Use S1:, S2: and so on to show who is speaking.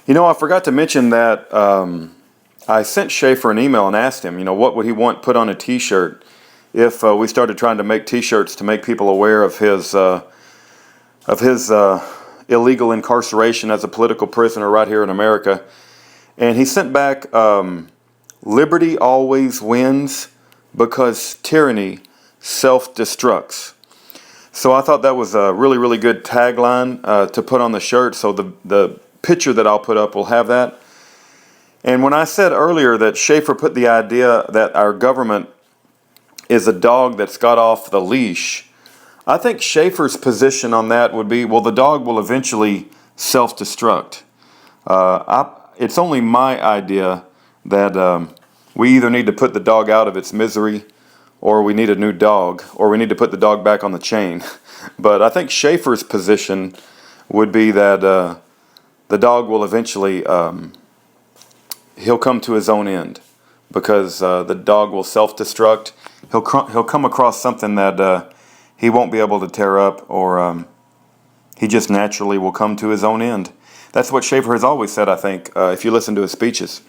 S1: I forgot to mention that I sent Schaefer an email and asked him, what would he want put on a T-shirt if we started trying to make T-shirts to make people aware of his illegal incarceration as a political prisoner right here in America. And he sent back, "Liberty always wins because tyranny self-destructs." So I thought that was a really, really good tagline to put on the shirt. So the picture that I'll put up will have that. And when I said earlier that Schaefer put the idea that our government is a dog that's got off the leash, I think Schaefer's position on that would be, well, the dog will eventually self-destruct. It's only my idea that we either need to put the dog out of its misery, or we need a new dog, or we need to put the dog back on the chain. But I think Schaefer's position would be that the dog will eventually, he'll come to his own end, because the dog will self-destruct. He'll come across something that he won't be able to tear up, or he just naturally will come to his own end. That's what Schaefer has always said, I think, if you listen to his speeches.